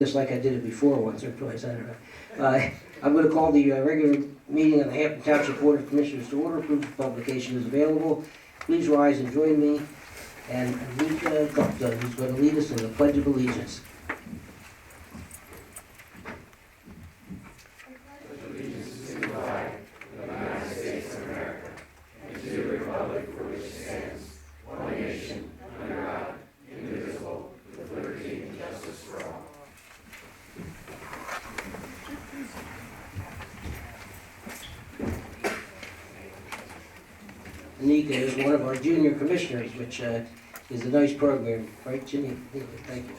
just like I did it before once or twice, I don't know. I'm going to call the regular meeting of the Hampden Township Board of Commissioners to order. Proof of publication is available. Please rise and join me and Anika Gupta, who's going to lead us in the Pledge of Allegiance. Anika is one of our junior commissioners, which is a nice program, right, Ginny? Thank you.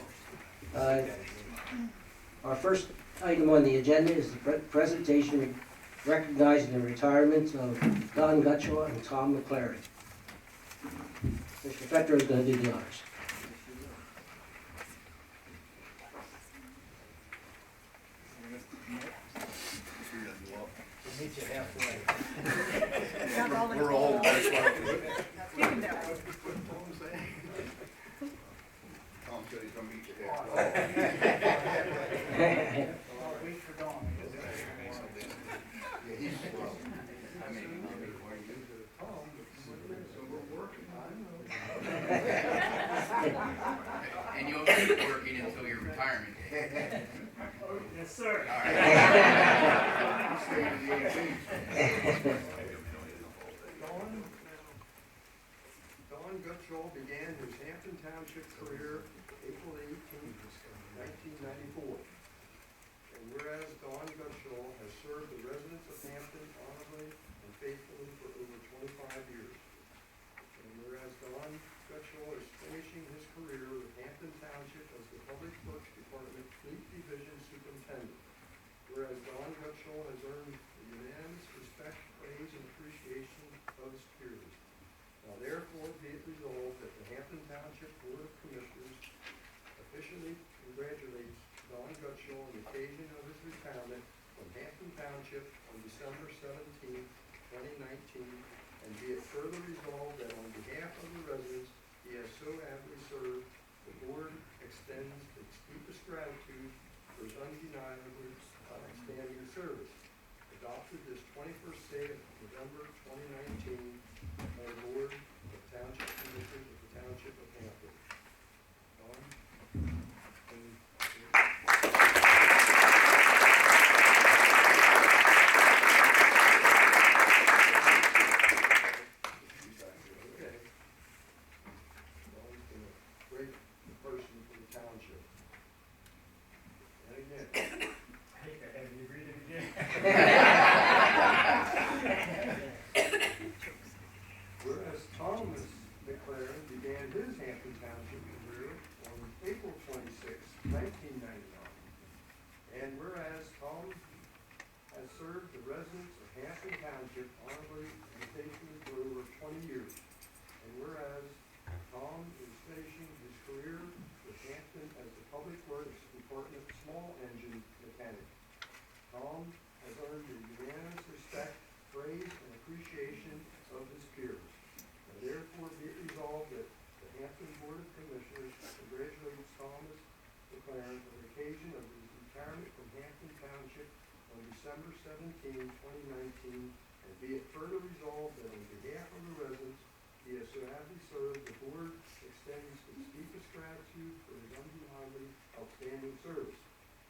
Our first item on the agenda is the presentation recognizing the retirement of Don Gutschall and Tom McClary. Mr. Fetro is going to do the honors. Meet you halfway. We're all that's right. Tom said he's gonna meet you halfway. Wait for Dawn. Yeah, he's slow. So we're working. And you'll keep working until your retirement day. Yes, sir. All right. Don Gutschall began his Hampden Township career April 18, 1994. And whereas Don Gutschall has served the residents of Hampden honorably and faithfully for over 25 years. And whereas Don Gutschall is finishing his career with Hampden Township as the Public Works Department Fleet Division Superintendent. Whereas Don Gutschall has earned the unanimous respect, praise, and appreciation of his peers. Now therefore be it resolved that the Hampden Township Board of Commissioners officially congratulates Don Gutschall on the occasion of his retirement from Hampden Township on December 17, 2019, and be it further resolved that on behalf of the residents he has so ably served, the board extends its deepest gratitude for his undeniably outstanding service. Adopted this 21st day of November 2019 by the Board of Township Commissioners of the Township of Hampden. Don? Okay. Don's been a great person for the township. And again, I hate to have you read it again. whereas Thomas McClaren began his Hampden Township career on April 26, 1999. And whereas Tom has served the residents of Hampden Township honorably and faithfully for over 20 years. And whereas Tom is finishing his career with Hampden as the Public Works Department small engine mechanic. Tom has earned the unanimous respect, praise, and appreciation of his peers. And therefore be it resolved that the Hampden Board of Commissioners congratulates Thomas McClaren on the occasion of his retirement from Hampden Township on December 17, 2019, and be it further resolved that on behalf of the residents he has so ably served, the board extends its deepest gratitude for his undeniably outstanding service.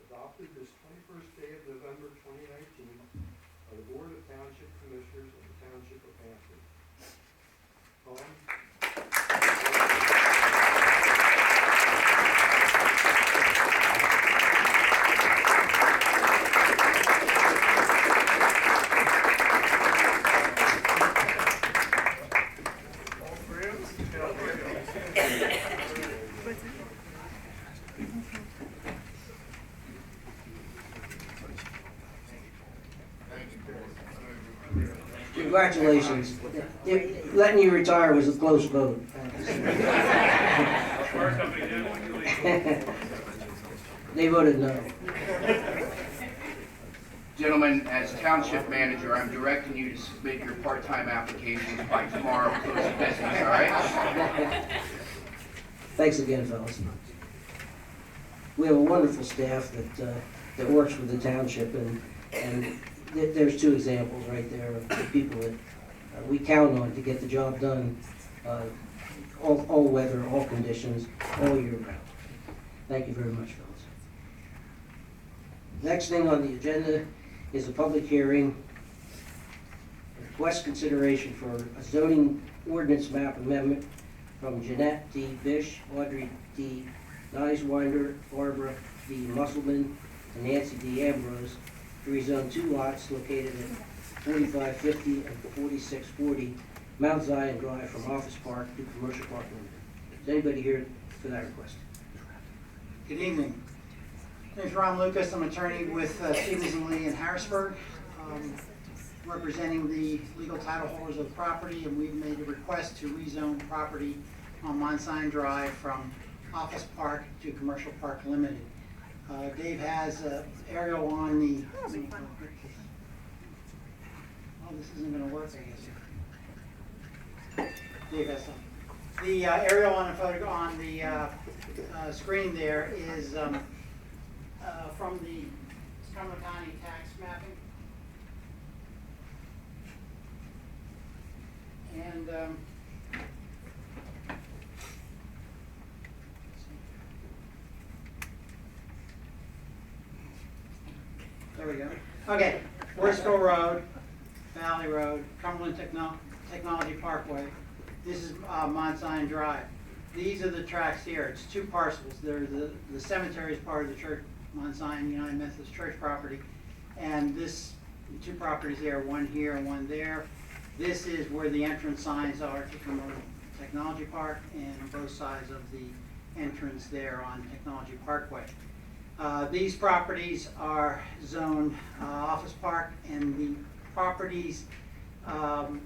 Adopted this 21st day of November 2019 by the Board of Township Commissioners of the Township of Hampden. Tom? All three of us? Congratulations. Letting you retire was a close vote. They voted no. Gentlemen, as township manager, I'm directing you to submit your part-time applications by tomorrow, close of business, all right? Thanks again, fellas. we have a wonderful staff that works with the township, and there's two examples right there of the people that we count on to get the job done, all weather, all conditions, all year round. Thank you very much, fellas. Next thing on the agenda is a public hearing. Request consideration for a zoning ordinance map amendment from Jeanette D. Bish, Audrey D. Nieswinder, Barbara D. Musselman, and Nancy D. Ambrose to rezone two lots located at 4550 and 4640 Mount Zion Drive from Office Park to Commercial Park Limited. Is anybody here for that request? Good evening. My name is Ron Lucas. I'm attorney with Stevens & Lee in Harrisburg, representing the legal title holders of the property, and we've made a request to rezone property on Mount Zion Drive from Office Park to Commercial Park Limited. Dave has an aerial on the, oh, this isn't going to work, I guess. Dave has some. The aerial on the photo on the screen there is from the Cumberland County tax mapping. And there we go. Okay, Worsco Road, Valley Road, Cumberland Technology Parkway. This is Mount Zion Drive. These are the tracks here. It's two parcels. There's the cemetery is part of the church, Mount Zion United Methodist Church property, and this two properties there, one here and one there. This is where the entrance signs are to Cumberland Technology Park, and on both sides of the entrance there on Technology Parkway. These properties are zoned Office Park, and the properties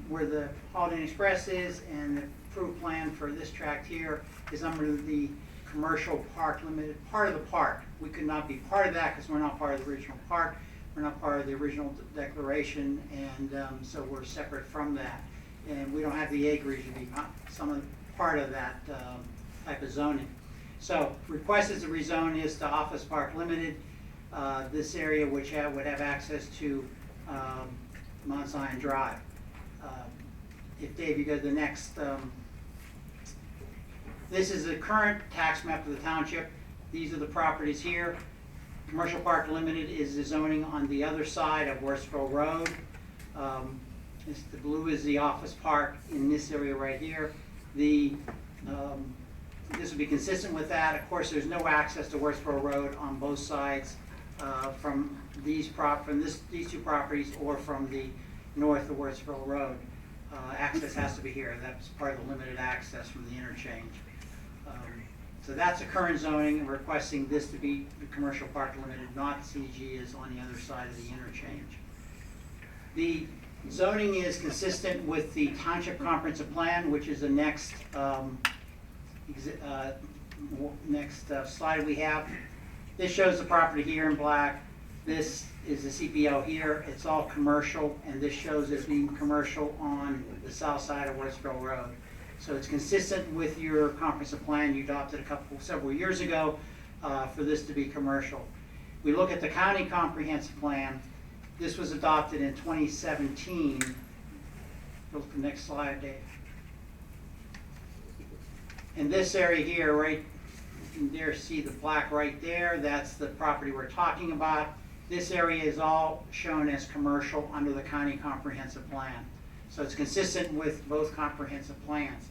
where the Holiday Inn Express is and the approved plan for this tract here is under the Commercial Park Limited, part of the park. We could not be part of that because we're not part of the original park. We're not part of the original declaration, and so we're separate from that. And we don't have the acreage to be part of that type of zoning. So request is to rezone is to Office Park Limited, this area which would have access to Mount Zion Drive. If Dave, you go to the next, this is the current tax map of the township. These are the properties here. Commercial Park Limited is the zoning on the other side of Worsco Road. The blue is the Office Park in this area right here. This would be consistent with that. Of course, there's no access to Worsco Road on both sides from these two properties or from the north of Worsco Road. Access has to be here. That's part of the limited access from the interchange. So that's the current zoning, and requesting this to be the Commercial Park Limited, not CG is on the other side of the interchange. The zoning is consistent with the Township Comprehensive Plan, which is the next slide we have. This shows the property here in black. This is the CPO here. It's all commercial, and this shows it being commercial on the south side of Worsco Road. So it's consistent with your comprehensive plan you adopted several years ago for this to be commercial. We look at the county comprehensive plan. This was adopted in 2017. Go to the next slide, Dave. In this area here, right, you can see the black right there. That's the property we're talking about. This area is all shown as commercial under the county comprehensive plan. So it's consistent with both comprehensive plans.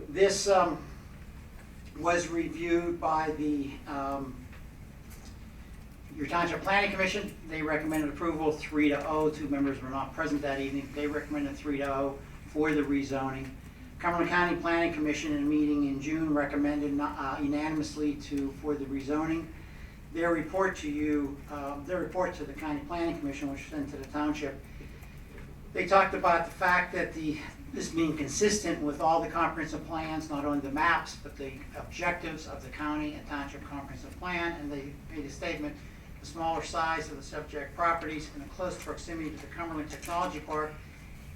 This was reviewed by the your Township Planning Commission. They recommended approval 3-0. Two members were not present that evening. They recommended 3-0 for the rezoning. Cumberland County Planning Commission in a meeting in June recommended unanimously for the rezoning. Their report to you, their report to the County Planning Commission, which was sent to the township, they talked about the fact that this being consistent with all the comprehensive plans, not only the maps, but the objectives of the county and township comprehensive plan, and they made a statement, the smaller size of the subject properties and the close proximity to the Cumberland Technology Park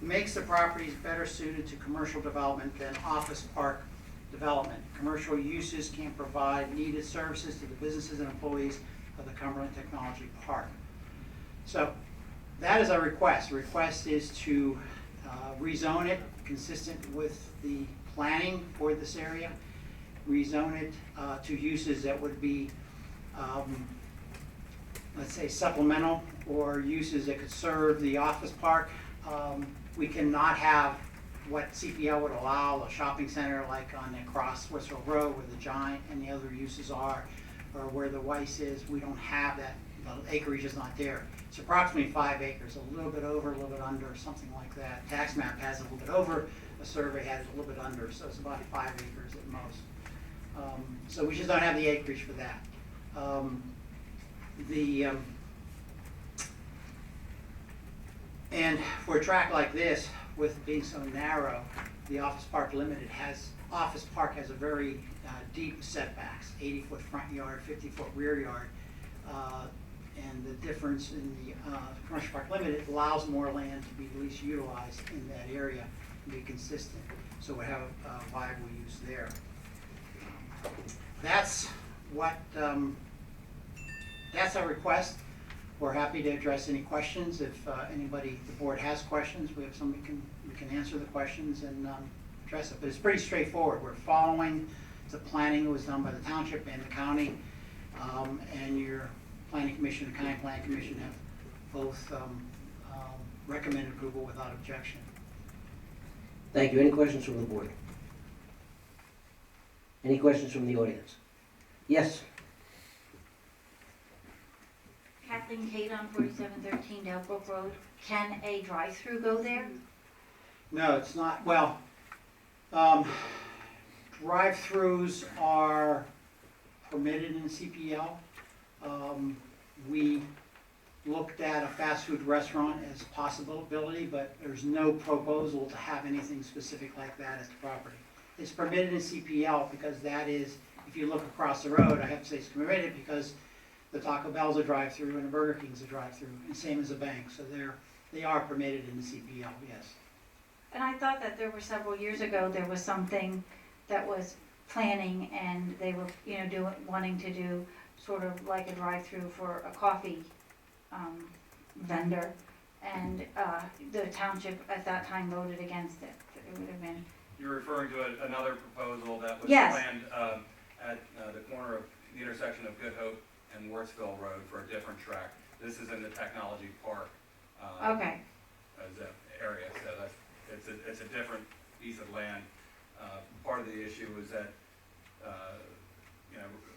makes the properties better suited to commercial development than office park development. Commercial uses can provide needed services to the businesses and employees of the Cumberland Technology Park. So that is our request. The request is to rezone it consistent with the planning for this area, rezone it to uses that would be, let's say, supplemental or uses that could serve the office park. We cannot have what CPL would allow, a shopping center like on across Westfield Road where the Giant and the other uses are, or where the Weiss is. We don't have that. The acreage is not there. It's approximately 5 acres, a little bit over, a little bit under, something like that. Tax map has a little bit over, a survey has a little bit under, so it's about 5 acres at most. So we just don't have the acreage for that. And for a track like this, with being so narrow, the Office Park Limited has, Office Park has a very deep setbacks, 80-foot front yard, 50-foot rear yard. And the difference in the Commercial Park Limited allows more land to be least utilized in that area and be consistent. So we have a viable use there. That's what, that's our request. We're happy to address any questions. If anybody, the board has questions, we have somebody we can answer the questions and address it. But it's pretty straightforward. We're following the planning that was done by the township and the county, and your Planning Commission and County Planning Commission have both recommended approval without objection. Thank you. Any questions from the board? Any questions from the audience? Yes? Kathleen Kate on 4713 Delbrook Road. Can a drive-through go there? No, it's not. Well, drive-throughs are permitted in CPL. We looked at a fast food restaurant as a possibility, but there's no proposal to have anything specific like that as the property. It's permitted in CPL because that is, if you look across the road, I have to say it's permitted because the Taco Bell's a drive-through and the Burger King's a drive-through, and same as a bank. So they are permitted in the CPL, yes. And I thought that there were several years ago, there was something that was planning and they were, wanting to do sort of like a drive-through for a coffee vendor. And the township at that time voted against it. It would have been. You're referring to another proposal that was Yes. planned at the corner of the intersection of Good Hope and Wartsville Road for a different track. This is in the Technology Park Okay. as an area, so it's a different piece of land. Part of the issue was that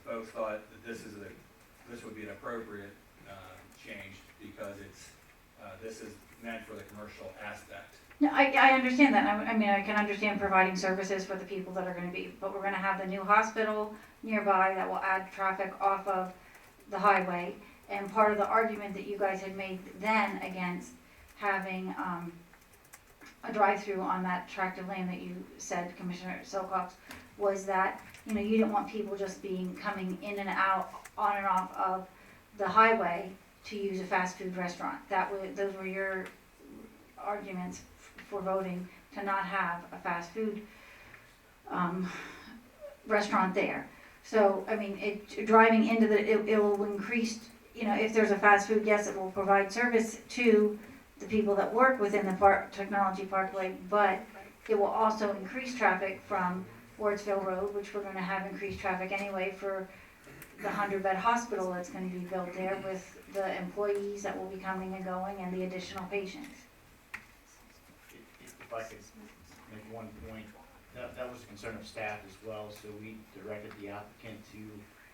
folks thought that this would be an appropriate change because this is meant for the commercial aspect. No, I understand that. I mean, I can understand providing services for the people that are going to be, but we're going to have the new hospital nearby that will add traffic off of the highway. And part of the argument that you guys had made then against having a drive-through on that tract of land that you said, Commissioner Silcox, was that you didn't want people just coming in and out, on and off of the highway to use a fast food restaurant. Those were your arguments for voting to not have a fast food restaurant there. So, I mean, driving into it will increase, if there's a fast food, yes, it will provide service to the people that work within the Technology Parkway, but it will also increase traffic from Wardsville Road, which we're going to have increased traffic anyway for the 100-bed hospital that's going to be built there with the employees that will be coming and going and the additional patients. If I could make one point, that was a concern of staff as well, so we directed the applicant to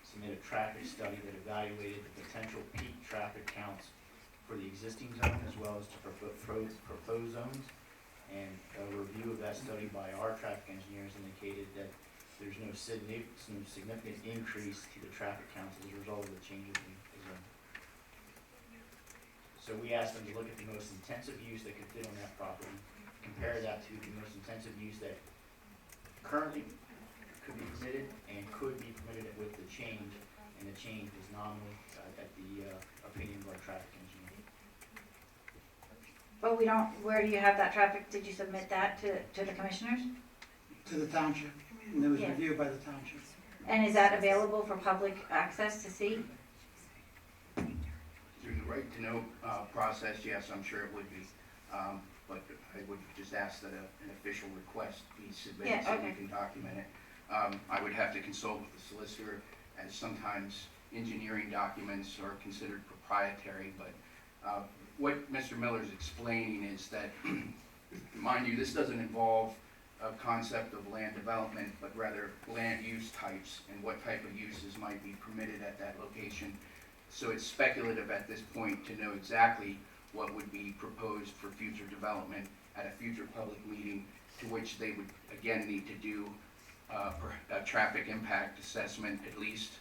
submit a traffic study that evaluated the potential peak traffic counts for the existing zone as well as to proposed zones. And a review of that study by our traffic engineers indicated that there's no significant increase to the traffic counts as a result of the changes in the zone. So we asked them to look at the most intensive use that could fit on that property, compare that to the most intensive use that currently could be permitted and could be permitted with the change, and the change was nominal at the opinion of our traffic engineer. But where do you have that traffic? Did you submit that to the commissioners? To the township. and it was Yeah. reviewed by the township. And is that available for public access to see? Through the right to know process, yes, I'm sure it would be. But I would just ask that an official request be submitted Yeah, so okay. we can document it. I would have to consult with the solicitor, as sometimes engineering documents are considered proprietary, but what Mr. Miller is explaining is that, mind you, this doesn't involve a concept of land development, but rather land use types and what type of uses might be permitted at that location. So it's speculative at this point to know exactly what would be proposed for future development at a future public meeting, to which they would again need to do a traffic impact assessment at least,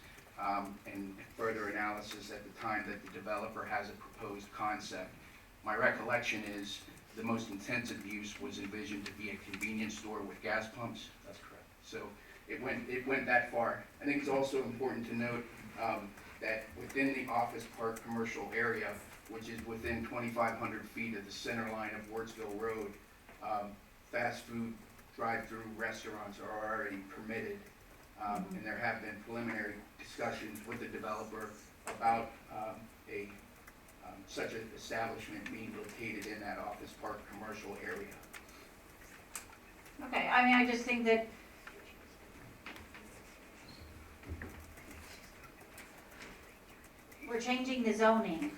and further analysis at the time that the developer has a proposed concept. My recollection is the most intensive use was envisioned to be a convenience store with gas pumps. That's correct. So it went that far. I think it's also important to note that within the office park commercial area, which is within 2,500 feet of the center line of Wardsville Road, fast food drive-through restaurants are already permitted. And there have been preliminary discussions with the developer about such an establishment being located in that office park commercial area. Okay, I mean, I just think that we're changing the zoning,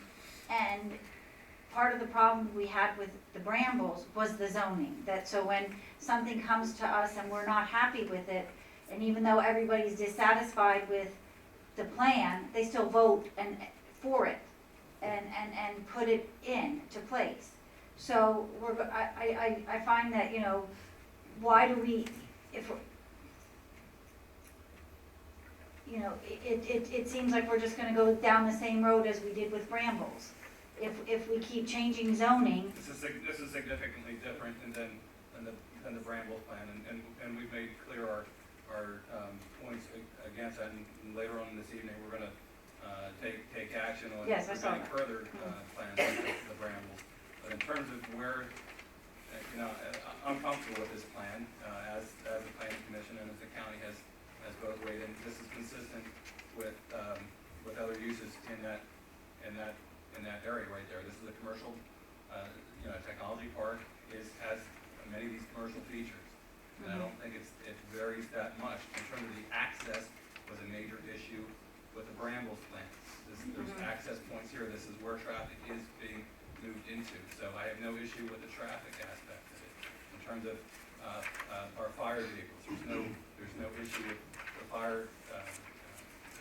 and part of the problem we had with the Brambles was the zoning. That so when something comes to us and we're not happy with it, and even though everybody's dissatisfied with the plan, they still vote for it and put it into place. So I find that, you know, why do we, if we're, you know, it seems like we're just gonna go down the same road as we did with Brambles. If we keep changing zoning, This is significantly different than the Bramble plan, and we've made clear our points against that, and later on this evening, we're gonna take action on Yes, I saw presenting that. further plans like the Brambles. But in terms of where, you know, I'm comfortable with this plan, as the planning commission and as the county has both weighed in. This is consistent with other uses in that area right there. This is a commercial, you know, technology park has many of these commercial features. And I don't think it varies that much. In terms of the access was a major issue with the Brambles plan. There's access points here. This is where traffic is being moved into. So I have no issue with the traffic aspect of it. In terms of our fire vehicles, there's no issue with the fire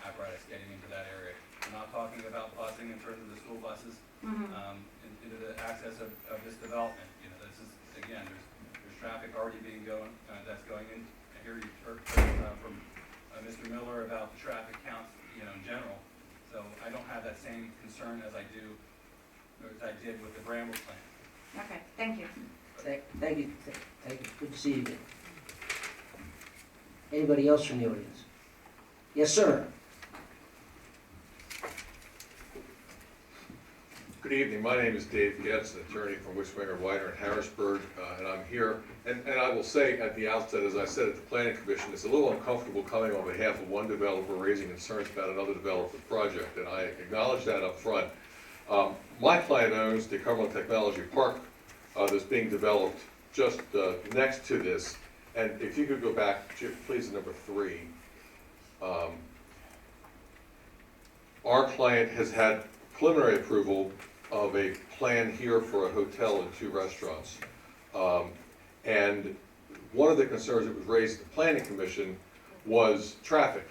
apparatus getting into that area. We're not talking about busing in terms of the school buses into the access of this development. You know, this is, again, there's traffic already that's going in. Here you heard from Mr. Miller about the traffic counts, you know, in general. So I don't have that same concern as I did with the Bramble plan. okay, thank you. Thank you. Good to see you again. Anybody else from the audience? Yes, sir. Good evening, my name is Dave Getz, an attorney from Wishwinger, Widener, and Harrisburg, and I'm here. And I will say at the outset, as I said at the Planning Commission, it's a little uncomfortable coming on behalf of one developer raising concerns about another developer project, and I acknowledge that up front. My client owns the Cumberland Technology Park that's being developed just next to this. And if you could go back, please, to number 3. Our client has had preliminary approval of a plan here for a hotel and 2 restaurants. And one of the concerns that was raised at the Planning Commission was traffic.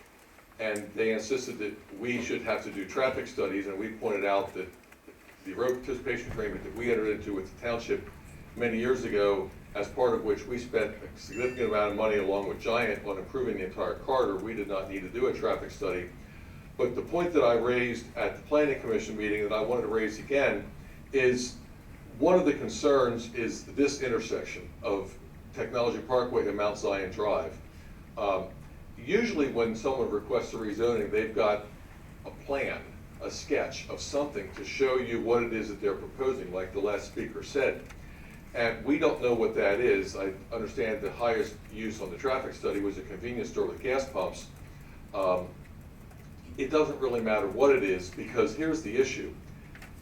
And they insisted that we should have to do traffic studies, and we pointed out that the road participation agreement that we entered into with the township many years ago, as part of which we spent a significant amount of money along with Giant on improving the entire corridor, we did not need to do a traffic study. But the point that I raised at the Planning Commission meeting that I wanted to raise again is one of the concerns is this intersection of Technology Parkway and Mount Zion Drive. Usually when someone requests a rezoning, they've got a plan, a sketch of something to show you what it is that they're proposing, like the last speaker said. And we don't know what that is. I understand the highest use on the traffic study was a convenience store with gas pumps. It doesn't really matter what it is, because here's the issue.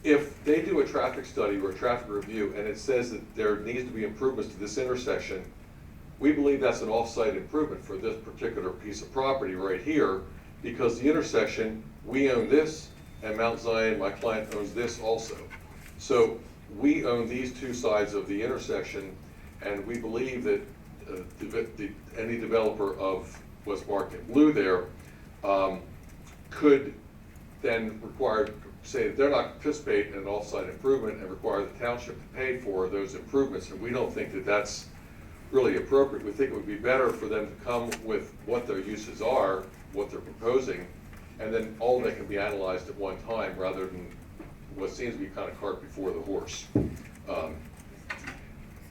If they do a traffic study or a traffic review and it says that there needs to be improvements to this intersection, we believe that's an off-site improvement for this particular piece of property right here, because the intersection, we own this, and Mount Zion, my client, owns this also. So we own these two sides of the intersection, and we believe that any developer of West Market Blue there could then require, say that they're not participating in an off-site improvement and require the township to pay for those improvements, and we don't think that that's really appropriate. We think it would be better for them to come with what their uses are, what they're proposing, and then all of that can be analyzed at one time rather than what seems to be kind of cart before the horse.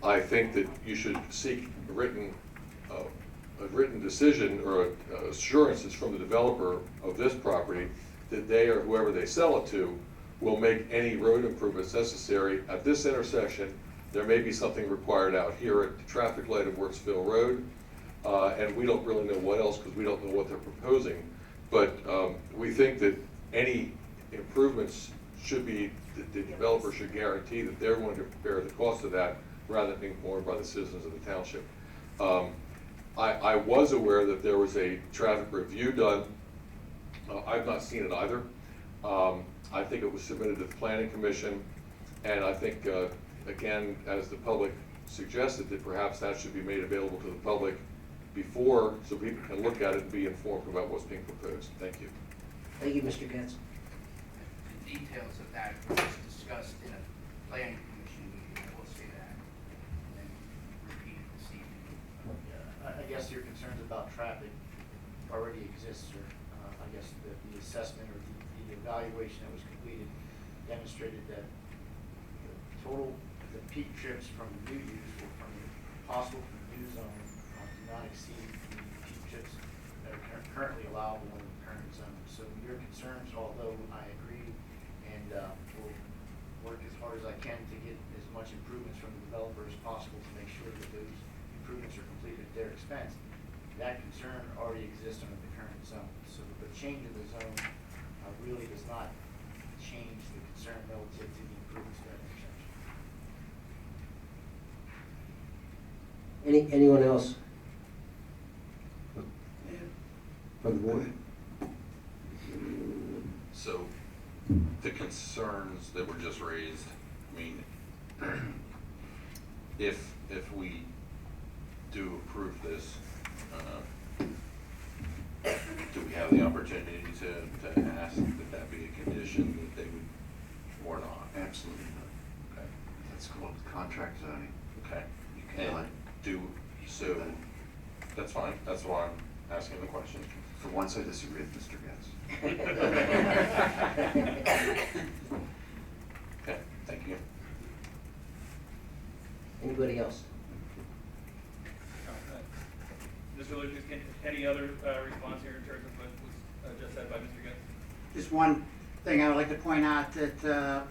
I think that you should seek a written decision or assurances from the developer of this property that they or whoever they sell it to will make any road improvements necessary at this intersection. There may be something required out here at the traffic light of Worksville Road, and we don't really know what else because we don't know what they're proposing. But we think that any improvements should be, the developer should guarantee that they're going to bear the cost of that rather than being borne by the citizens of the township. I was aware that there was a traffic review done. I've not seen it either. I think it was submitted to the Planning Commission, and I think, again, as the public suggested, that perhaps that should be made available to the public before, so people can look at it and be informed about what's being proposed. Thank you. Thank you, Mr. Getz. The details of that were discussed in a planning commission meeting, I will say that, and repeat it this evening. I guess your concerns about traffic already exist, sir. I guess the assessment or the evaluation that was completed demonstrated that the peak trips from the new use or from the possible from the new zone do not exceed the peak trips that are currently allowable in the current zone. So your concerns, although I agree, and will work as hard as I can to get as much improvements from the developer as possible to make sure that those improvements are completed at their expense, that concern already exists under the current zone. So the change of the zone really does not change the concern relative to the improvements to that intersection. Anyone else? From the board? So, the concerns that were just raised, I mean, if we do approve this, do we have the opportunity to ask that be a condition that they would, or not? Absolutely not. Okay. That's called contract zoning. Okay. You cannot, And so, that's fine, that's why I'm asking the question. for once I disagree with Mr. Getz. Okay, thank you. Anybody else? Mr. Lucas, any other response here in terms of what was just said by Mr. Getz? Just one thing I would like to point out that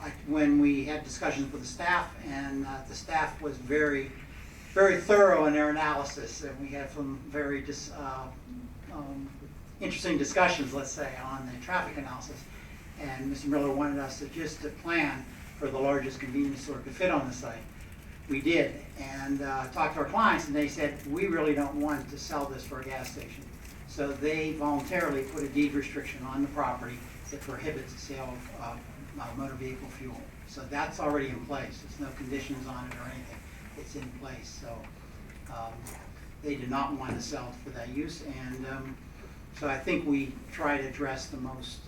like when we had discussions with the staff, and the staff was very, very thorough in their analysis, and we had some very interesting discussions, let's say, on the traffic analysis. And Mr. Miller wanted us to just to plan for the largest convenience store to fit on the site. We did, and talked to our clients, and they said, we really don't want to sell this for a gas station. So they voluntarily put a deed restriction on the property that prohibits the sale of motor vehicle fuel. So that's already in place. There's no conditions on it or anything. It's in place. So they did not want to sell it for that use, and so I think we try to address the most